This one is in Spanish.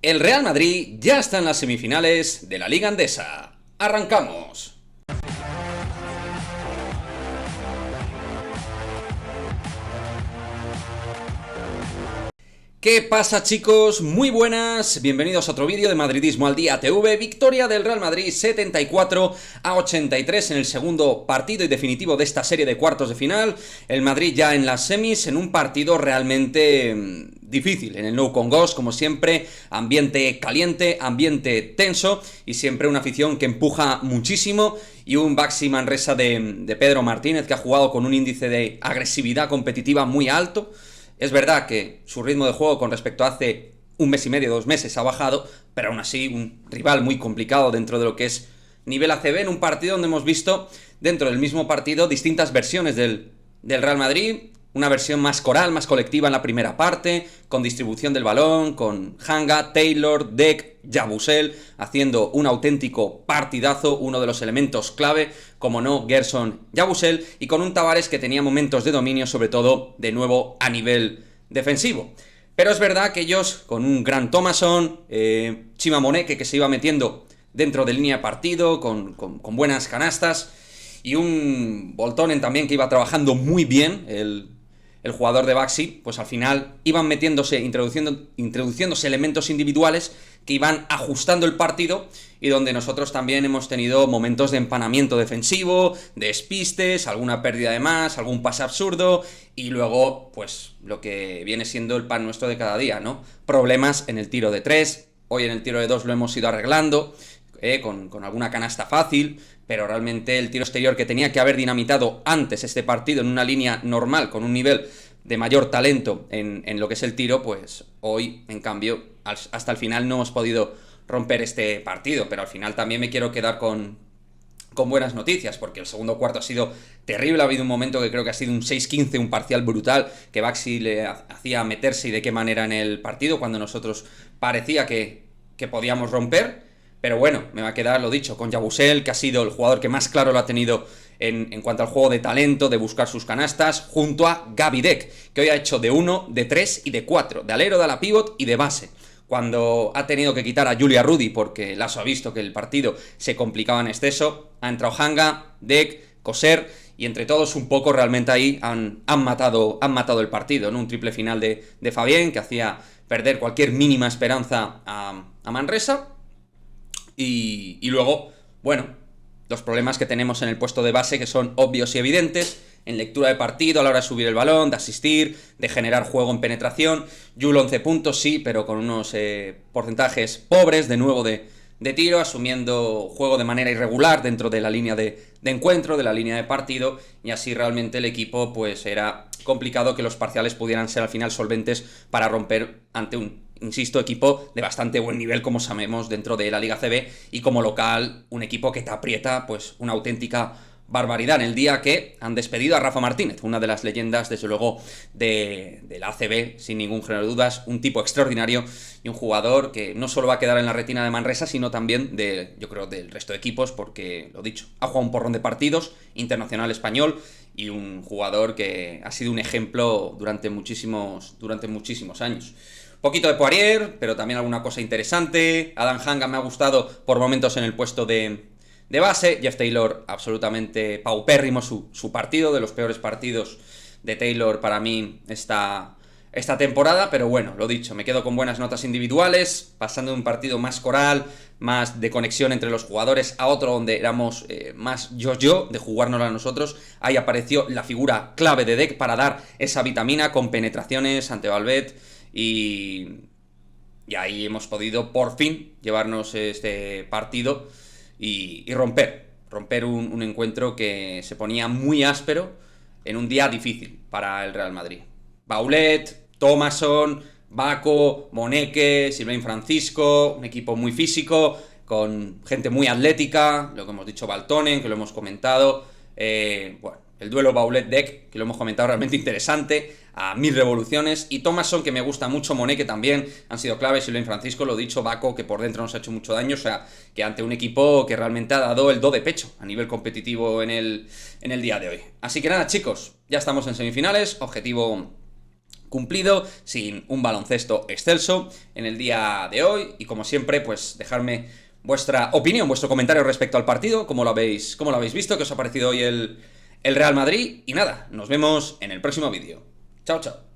El Real Madrid ya está en las semifinales de la Liga Endesa. ¡Arrancamos! ¿Qué pasa, chicos? Muy buenas, bienvenidos a otro vídeo de Madridismo al Día TV. Victoria del Real Madrid 74-83 en el segundo partido y definitivo de esta serie de cuartos de final. El Madrid ya en las semis, en un partido realmente difícil, en el Nou Camp, como siempre, ambiente caliente, ambiente tenso y siempre una afición que empuja muchísimo y un Baxi Manresa de Pedro Martínez que ha jugado con un índice de agresividad competitiva muy alto. Es verdad que su ritmo de juego con respecto a hace un mes y medio, 2 meses ha bajado, pero aún así un rival muy complicado dentro de lo que es nivel ACB, en un partido donde hemos visto dentro del mismo partido distintas versiones del Real Madrid. Una versión más coral, más colectiva en la primera parte, con distribución del balón, con Hanga, Taylor, Dec, Yabusel, haciendo un auténtico partidazo, uno de los elementos clave, como no, Gerson Yabusel, y con un Tavares que tenía momentos de dominio, sobre todo, de nuevo, a nivel defensivo. Pero es verdad que ellos, con un gran Thomason, Chima Moneke, que se iba metiendo dentro de línea de partido, con buenas canastas, y un Boltonen también que iba trabajando muy bien, el jugador de Baxi, pues al final iban metiéndose, introduciéndose elementos individuales que iban ajustando el partido y donde nosotros también hemos tenido momentos de empanamiento defensivo, de despistes, alguna pérdida de más, algún pase absurdo y luego, pues, lo que viene siendo el pan nuestro de cada día, ¿no? Problemas en el tiro de 3, hoy en el tiro de 2 lo hemos ido arreglando, con alguna canasta fácil, pero realmente el tiro exterior que tenía que haber dinamitado antes este partido en una línea normal, con un nivel de mayor talento en lo que es el tiro, pues hoy, en cambio, hasta el final no hemos podido romper este partido, pero al final también me quiero quedar con buenas noticias, porque el segundo cuarto ha sido terrible, ha habido un momento que creo que ha sido un 6-15, un parcial brutal, que Baxi le hacía meterse y de qué manera en el partido, cuando nosotros parecía que podíamos romper. Pero bueno, me va a quedar lo dicho, con Yabusel, que ha sido el jugador que más claro lo ha tenido en cuanto al juego de talento, de buscar sus canastas, junto a Gaby Dec, que hoy ha hecho de 1, de 3 y de 4, de alero, de ala pívot y de base. Cuando ha tenido que quitar a Julia Rudy, porque Lasso ha visto que el partido se complicaba en exceso, ha entrado Hanga, Dec, Coser, y entre todos un poco realmente ahí han matado el partido, ¿no? Un triple final de Fabien, que hacía perder cualquier mínima esperanza a Manresa. Y luego, bueno, los problemas que tenemos en el puesto de base, que son obvios y evidentes, en lectura de partido, a la hora de subir el balón, de asistir, de generar juego en penetración. Yul 11 puntos, sí, pero con unos porcentajes pobres, de nuevo, de tiro, asumiendo juego de manera irregular dentro de la línea de encuentro, de la línea de partido, y así realmente el equipo, pues era complicado que los parciales pudieran ser al final solventes para romper ante un, insisto, equipo de bastante buen nivel, como sabemos, dentro de la Liga CB, y como local, un equipo que te aprieta, pues, una auténtica barbaridad en el día que han despedido a Rafa Martínez, una de las leyendas, desde luego, de la ACB, sin ningún género de dudas, un tipo extraordinario y un jugador que no solo va a quedar en la retina de Manresa, sino también yo creo, del resto de equipos, porque, lo dicho, ha jugado un porrón de partidos, internacional español, y un jugador que ha sido un ejemplo durante muchísimos años. Poquito de Poirier, pero también alguna cosa interesante. Adam Hanga me ha gustado por momentos en el puesto de base. Jeff Taylor, absolutamente paupérrimo su partido, de los peores partidos de Taylor para mí esta temporada. Pero bueno, lo dicho, me quedo con buenas notas individuales, pasando de un partido más coral, más de conexión entre los jugadores, a otro donde éramos más yo, de jugárnosla a nosotros. Ahí apareció la figura clave de Dec para dar esa vitamina con penetraciones ante Valvet. Y ahí hemos podido por fin llevarnos este partido y romper un encuentro que se ponía muy áspero en un día difícil para el Real Madrid. Baulet, Thomason, Baco, Moneke, Sylvain Francisco, un equipo muy físico, con gente muy atlética, lo que hemos dicho, Boltonen, que lo hemos comentado, bueno, el duelo Baulet-Dec, que lo hemos comentado, realmente interesante, a 1000 revoluciones, y Thomason, que me gusta mucho, Moneke también, han sido claves, Sylvain Francisco, lo dicho, Baco, que por dentro nos ha hecho mucho daño, o sea, que ante un equipo que realmente ha dado el do de pecho a nivel competitivo en el día de hoy. Así que nada, chicos, ya estamos en semifinales, objetivo cumplido, sin un baloncesto excelso en el día de hoy. Y como siempre, pues dejarme vuestra opinión, vuestro comentario respecto al partido, cómo lo habéis visto, qué os ha parecido hoy el Real Madrid. Y nada, nos vemos en el próximo vídeo. Chao, chao.